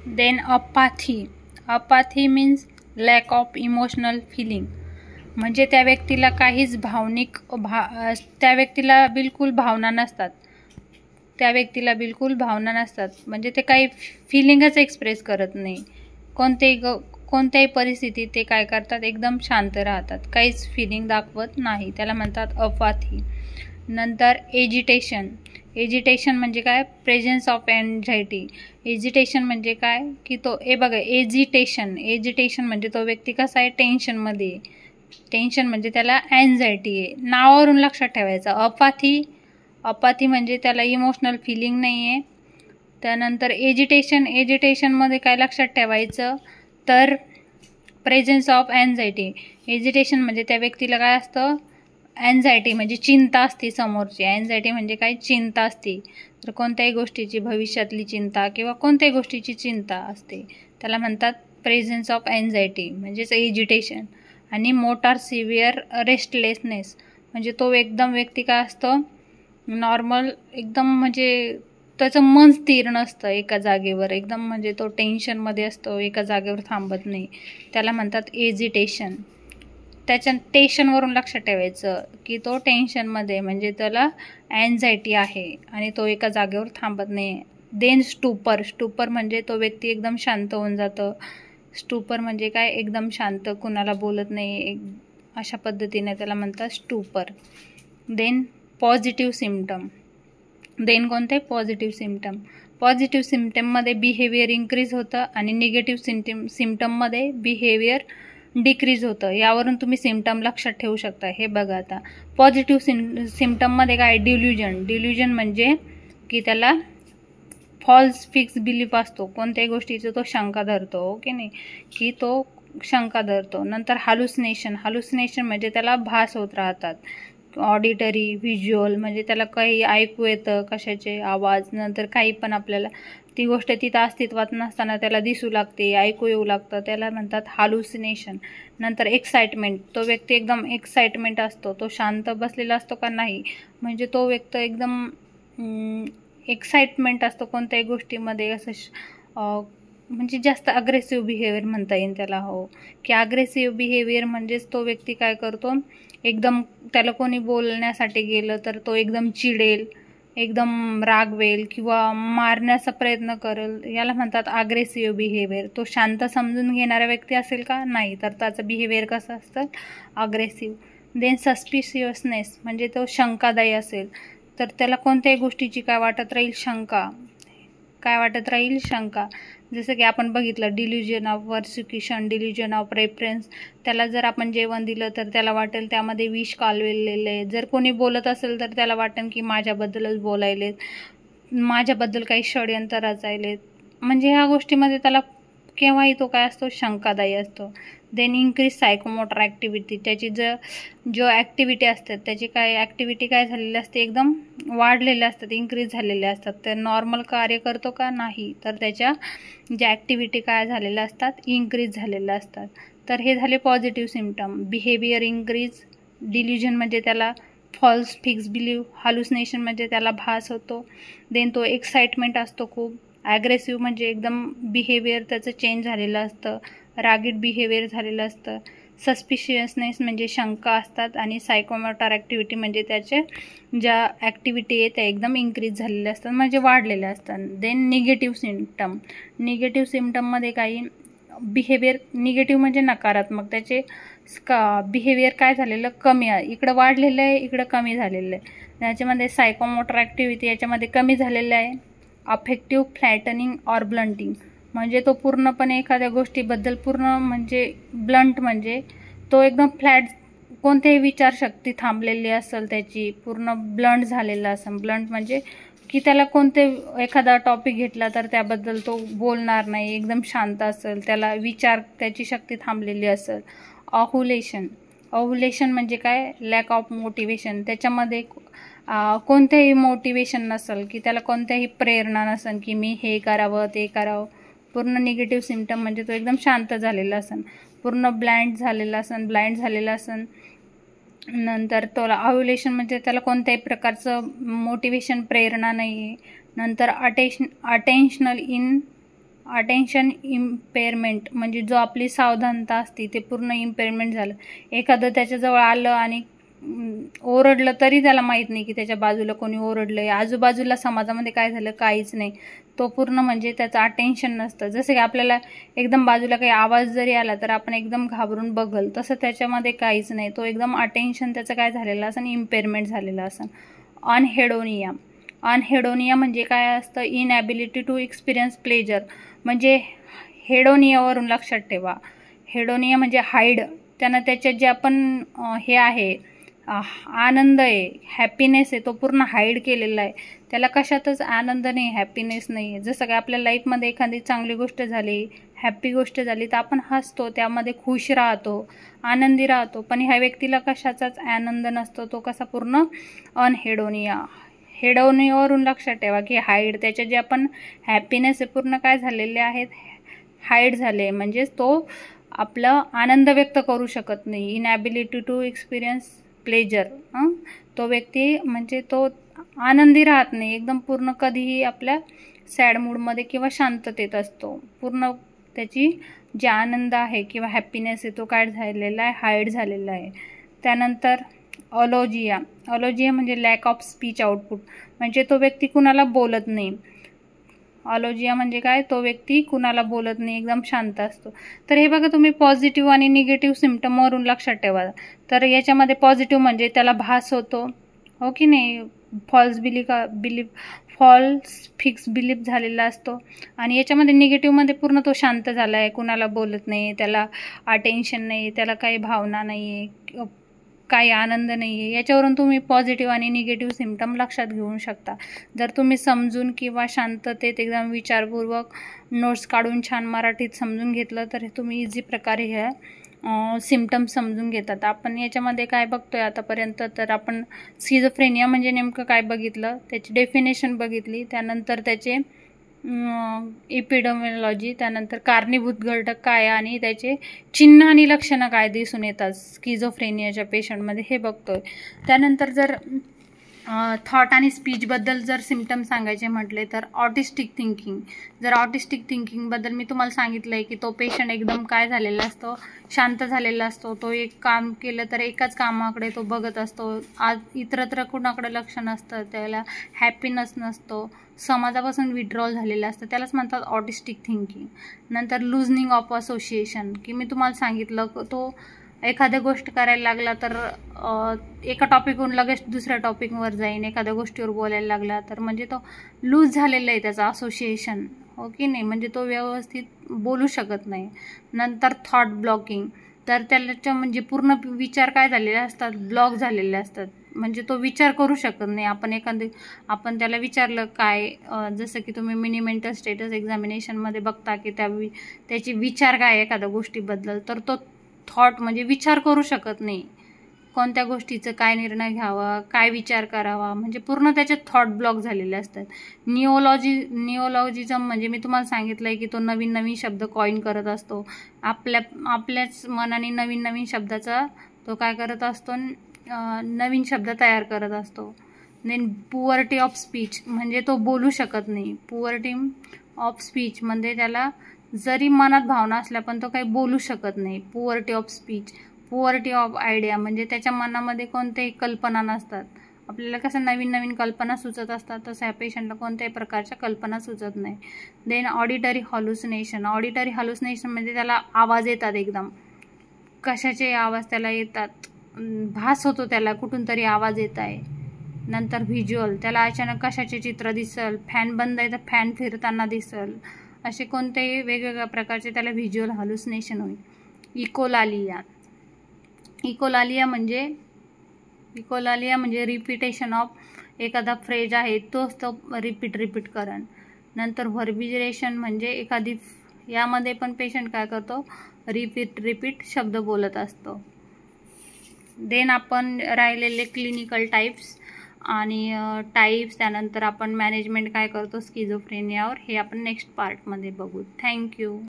Then apathy means lack of emotional feeling, म्हणजे त्या व्यक्तीला काहीच त्या व्यक्तीला बिलकुल भावना नसतात, म्हणजे ते काही फिलिंगच एक्सप्रेस करत नाही. कोणत्याही परिस्थितीत ते काय करतात, एकदम शांत राहतात, काहीच फिलिंग दाखवत नाही, त्याला म्हणतात अपाथी. नंतर एजिटेशन म्हणजे काय, प्रेझेन्स ऑफ एन्झायटी. एजिटेशन म्हणजे काय की तो बघा एजिटेशन म्हणजे तो व्यक्ती कसा आहे, टेन्शनमध्ये आहे. टेन्शन म्हणजे त्याला एन्झायटी आहे, नावावरून लक्षात ठेवायचं. अपाथी म्हणजे त्याला इमोशनल फिलिंग नाही आहे. त्यानंतर एजिटेशनमध्ये काय लक्षात ठेवायचं, तर प्रेझेन्स ऑफ एन्झायटी. एजिटेशन म्हणजे त्या व्यक्तीला काय असतं, एन्झायटी म्हणजे चिंता असते समोरची. एन्झायटी म्हणजे काय, चिंता असते. तर कोणत्याही गोष्टीची, भविष्यातली चिंता किंवा कोणत्याही गोष्टीची चिंता असते, त्याला म्हणतात प्रेझेन्स ऑफ एन्झायटी म्हणजेच एजिटेशन. आणि मोटार सिव्हिअर रेस्टलेसनेस म्हणजे तो एकदम व्यक्ती काय असतो, नॉर्मल एकदम, म्हणजे त्याचं मन स्थिर नसतं एका जागेवर, एकदम म्हणजे तो टेन्शनमध्ये असतो, एका जागेवर थांबत नाही, त्याला म्हणतात एजिटेशन. त्याच्या टेन्शनवरून लक्षात ठेवायचं की तो टेन्शनमध्ये, म्हणजे त्याला एन्झायटी आहे आणि तो एका जागेवर थांबत नाही. देन स्टूपर म्हणजे तो व्यक्ती एकदम शांत होऊन जातं. स्टूपर म्हणजे काय, एकदम शांत, कुणाला बोलत नाही, अशा पद्धतीने त्याला म्हणतात stupor. Then positive symptom. Positive सिम्पटममध्ये बिहेवियर इन्क्रीज होतं आणि निगेटिव्ह सिम्पटममध्ये बिहेवियर डिक्रीज होतं. यावरून तुम्ही सिम्पटम लक्षात ठेवू शकता. हे बघा आता, पॉझिटिव्ह सिम्पटममध्ये काय, डिल्युजन म्हणजे की त्याला फॉल्स फिक्स बिलीफ असतो, कोणत्याही गोष्टीचं तो शंका धरतो, ओके नाही, की तो शंका धरतो. नंतर हालुसिनेशन म्हणजे त्याला भास होत राहतात. ऑडिटरी, व्हिज्युअल म्हणजे त्याला काही ऐकू येतं, कशाचे आवाज, नंतर काही पण आपल्याला ती गोष्ट तिथं अस्तित्वात नसताना त्याला दिसू लागते, ऐकू येऊ लागतं, त्याला म्हणतात हालुसिनेशन. नंतर एक्साइटमेंट, तो व्यक्ती एकदम एक्साइटमेंट असतो, तो शांत बसलेला असतो का नाही, म्हणजे तो व्यक्ती एकदम एक्साइटमेंट असतो कोणत्याही गोष्टीमध्ये, असं म्हणजे जास्त अग्रेसिव्ह बिहेवियर म्हणता येईल त्याला. हो, की अग्रेसिव्ह बिहेवियर म्हणजेच तो व्यक्ती काय करतो, एकदम त्याला कोणी बोलण्यासाठी गेलं तर तो एकदम चिडेल, एकदम रागवेल किंवा मारण्याचा प्रयत्न करेल, याला म्हणतात अग्रेसिव्ह बिहेवियर. तो शांत समजून घेणारा व्यक्ती असेल का, नाही, तर त्याचं बिहेवियर कसं असतं, अग्रेसिव्ह. देन सस्पिशियसनेस म्हणजे तो शंकादायी असेल, तर त्याला कोणत्याही गोष्टीची काय वाटत राहील, शंका. जसं की आपण बघितलं delusion of persecution, delusion of reference. त्याला जर आपण जेवण दिलं तर त्याला वाटेल त्यामध्ये विष कालवलेलं आहे. जर कोणी बोलत असेल तर त्याला वाटेल की माझ्याबद्दलच बोलायलेत, माझ्याबद्दल काही षडयंत्र रचायलेत, म्हणजे ह्या गोष्टीमध्ये त्याला केव्हाही तो काय असतो, शंकादायी असतो. देन इन्क्रीज सायकोमोटर ॲक्टिव्हिटी, त्याची जो ॲक्टिव्हिटी असतात त्याची ॲक्टिव्हिटी काय झालेली असते, एकदम वाढलेल्या असतात, इन्क्रीज झालेल्या असतात. तर नॉर्मल कार्य करतो का नाही, तर त्याच्या ज्या ॲक्टिव्हिटी काय झालेल्या असतात, इन्क्रीज झालेल्या असतात. तर हे झाले positive symptom. Behaviour increase, delusion म्हणजे त्याला फॉल्स फिक्स बिलीव, हालुसिनेशन म्हणजे त्याला भास होतो. देन तो एक्साइटमेंट असतो खूप. ॲग्रेसिव्ह म्हणजे एकदम बिहेवियर त्याचं चेंज झालेलं असतं, रागीट बिहेवियर झालेलं असतं. सस्पिशियसनेस म्हणजे शंका असतात. आणि सायकोमोटर ॲक्टिव्हिटी म्हणजे त्याच्या ज्या ॲक्टिव्हिटी आहे त्या एकदम इन्क्रीज झालेल्या असतात, म्हणजे वाढलेल्या असतात. देन निगेटिव्ह सिम्पटममध्ये काही बिहेवियर, निगेटिव्ह म्हणजे नकारात्मक, त्याचे बिहेवियर काय झालेलं, कमी आहे, इकडं वाढलेलं आहे, इकडं कमी झालेलं आहे. त्याच्यामध्ये सायकोमोटर ॲक्टिव्हिटी याच्यामध्ये कमी झालेलं आहे. अफेक्टिव्ह फ्लॅटनिंग ऑर ब्लंटिंग म्हणजे तो पूर्णपणे एखाद्या गोष्टीबद्दल म्हणजे ब्लंट म्हणजे तो एकदम फ्लॅट, कोणत्याही विचारशक्ती थांबलेली असेल, त्याची पूर्ण ब्लंट झालेला असेल. ब्लंट म्हणजे की त्याला एखादा टॉपिक घेतला तर त्याबद्दल तो बोलणार नाही, एकदम शांत असेल, त्याची शक्ती थांबलेली असेल. ऑव्हुलेशन म्हणजे काय, लॅक ऑफ मोटिवेशन, त्याच्यामध्ये कोणतेही मोटिवेशन नसेल, की त्याला कोणत्याही प्रेरणा नसेल की मी हे करावं ते करावं. पूर्ण निगेटिव्ह सिम्पटम म्हणजे तो एकदम शांत झालेला असेल, पूर्ण ब्लाइंड झालेला असेल. नंतर तो ऑव्हुलेशन म्हणजे त्याला कोणत्याही प्रकारचं मोटिवेशन, प्रेरणा नाही आहे. नंतर अटेन्शनल अटेन्शन इम्पेअरमेंट म्हणजे जो आपली सावधानता असते ते पूर्ण इम्पेअरमेंट झालं. एखादं त्याच्याजवळ आलं आणि ओरडलं तरी त्याला माहीत नाही की त्याच्या बाजूला कोणी ओरडलं आहे, आजूबाजूला समाजामध्ये काय झालं काहीच नाही. तो पूर्ण म्हणजे त्याचं अटेन्शन नसतं. जसं की आपल्याला एकदम बाजूला काही आवाज जरी आला तर आपण एकदम घाबरून बघल, तसं त्याच्यामध्ये काहीच नाही. तो एकदम अटेन्शन त्याचं काय झालेलं असं इम्पेअरमेंट झालेलं असं. अनहेडोनिया. अनहेडोनिया म्हणजे काय असतं? Inability to experience pleasure. म्हणजे हेडोनियावरून लक्षात ठेवा. हेडोनिया म्हणजे हाईड. त्यानं त्याच्यात जे आपण हे आहे आनंद आहे, हॅपीनेस आहे, तो पूर्ण हाईड केलेला आहे. त्याला कशातच आनंद नाही, हॅपीनेस नाही आहे. जसं काय आपल्या लाईफमध्ये एखादी चांगली गोष्ट झाली, हॅपी गोष्ट झाली तर आपण हसतो, त्यामध्ये खुश राहतो, आनंदी राहतो. पण ह्या व्यक्तीला कशाचाच आनंद नसतो. तो कसा पूर्ण अनहेडोनिया. हेडोनियावरून लक्षात ठेवा की हाईड. त्याचे जे आपण हॅपीनेस आहे पूर्ण काय झालेले आहेत, हाईड झाले. म्हणजेच तो आपलं आनंद व्यक्त करू शकत नाही. Inability to experience pleasure. तो व्यक्ती म्हणजे तो आनंदी राहत नाही, एकदम पूर्ण कधीही आपल्या सॅड मूडमध्ये किंवा शांततेत असतो. पूर्ण त्याची जे आनंद आहे किंवा हॅपीनेस आहे तो काय झालेला आहे, हाईड झालेला आहे. त्यानंतर अलोजिया. अलोजिया म्हणजे लॅक ऑफ स्पीच आउटपुट. म्हणजे तो व्यक्ती कुणाला बोलत नाही. अलोजिया म्हणजे काय? तो व्यक्ती कुणाला बोलत नाही, एकदम शांत असतो. तर हे बघा तुम्ही पॉझिटिव्ह आणि निगेटिव्ह सिम्पटमवरून लक्षात ठेवा. तर याच्यामध्ये पॉझिटिव्ह म्हणजे त्याला भास होतो, हो की नाही, फॉल्स फिक्स बिलीफ झालेला असतो. आणि याच्यामध्ये निगेटिव्हमध्ये पूर्ण तो शांत झाला आहे, कुणाला बोलत नाही, त्याला अटेन्शन नाही, त्याला काही भावना नाही आहे, काही आनंद नाही आहे. याच्यावरून तुम्ही पॉझिटिव्ह आणि निगेटिव्ह सिम्पटम लक्षात घेऊ शकता. जर तुम्ही समजून किंवा शांततेत एकदम विचारपूर्वक नोट्स काढून छान मराठीत समजून घेतलं तर तुम्ही इझी प्रकारे ह्या सिम्पटम्स समजून घेतात. आपण याच्यामध्ये काय बघतोय आतापर्यंत, तर आपण स्किझोफ्रेनिया म्हणजे नेमकं काय बघितलं, त्याची डेफिनेशन बघितली, त्यानंतर त्याचे एपिडेमिओलॉजी, त्यानंतर कारणीभूत घटक काय आणि त्याचे चिन्ह आणि लक्षणं काय दिसून येतात स्किझोफ्रेनियाच्या पेशंटमध्ये हे बघतोय. त्यानंतर जर थॉट आणि स्पीचबद्दल जर सिम्पटम सांगायचे म्हटले तर ऑटिस्टिक थिंकिंग. जर ऑटिस्टिक थिंकिंगबद्दल मी तुम्हाला सांगितलं आहे की तो पेशंट एकदम काय झालेला असतो, शांत झालेला असतो. तो एक काम केलं तर एकाच कामाकडे तो बघत असतो, आज इतरत्र कुणाकडे लक्ष नसतं, त्याला हॅपीनेस नसतो, समाजापासून विड्रॉल झालेलं असतं, त्यालाच म्हणतात ऑटिस्टिक थिंकिंग. नंतर लुझनिंग ऑफ असोसिएशन, की मी तुम्हाला सांगितलं तो एखाद्या गोष्ट करायला लागला तर एका टॉपिकवरून लगेच दुसऱ्या टॉपिकवर जाईन, एखाद्या गोष्टीवर बोलायला लागला तर म्हणजे तो लूज झालेला आहे त्याचा असोसिएशन, हो की नाही, म्हणजे तो व्यवस्थित बोलू शकत नाही. नंतर थॉट ब्लॉकिंग, तर त्याच्या म्हणजे पूर्ण विचार काय झालेले असतात, ब्लॉक झालेले असतात, म्हणजे तो विचार करू शकत नाही. आपण त्याला विचारलं काय, जसं की तुम्ही मिनी मेंटल स्टेटस एक्झामिनेशनमध्ये बघता की त्याची विचार काय एखाद्या गोष्टीबद्दल, तर तो थॉट म्हणजे विचार करू शकत नाही, कोणत्या गोष्टीचं काय निर्णय घ्यावा, काय विचार करावा, म्हणजे पूर्ण त्याचे थॉट ब्लॉक झालेले असतात. निओलॉजिझम म्हणजे मी तुम्हाला सांगितलं आहे की तो नवीन नवीन शब्द कॉइन करत असतो, आपल्याच मनाने नवीन नवीन शब्दाचा तो काय करत असतो, नवीन शब्द तयार करत असतो. देन पुअर्टी ऑफ स्पीच म्हणजे तो बोलू शकत नाही. पुअर्टी ऑफ स्पीच म्हणजे त्याला जरी मनात भावना असल्या पण तो काही बोलू शकत नाही. Poverty of speech. Poverty of idea म्हणजे त्याच्या मनामध्ये कोणत्याही कल्पना नसतात. आपल्याला कसं नवीन नवीन कल्पना सुचत असतात तसं ह्या पेशंटला कोणत्याही प्रकारच्या कल्पना सुचत नाही. Then auditory hallucination. Auditory hallucination म्हणजे त्याला आवाज येतात, एकदम कशाचे आवाज त्याला येतात, भास होतो त्याला कुठून तरी आवाज येत आहे. नंतर व्हिज्युअल, त्याला अचानक कशाचे चित्र दिसल, फॅन बंद आहे तर फॅन फिरताना दिसल, असे कोणतेही वेगवेगळ्या प्रकारचे त्याला व्हिज्युअल हॅल्युसिनेशन होईल. इकोलालिया. इकोलालिया म्हणजे रिपिटेशन ऑफ एखादा फ्रेज आहे तोच तो रिपीट करण. नंतर व्हर्बिजरेशन म्हणजे यामध्ये पण पेशंट काय करतो, रिपीट शब्द बोलत असतो. देन आपण राहिलेले क्लिनिकल टाईप्स त्यानंतर आपण मॅनेजमेंट काय करतो स्किझोफ्रेनियावर, हे आपण नेक्स्ट पार्टमध्ये बघू. थँक्यू.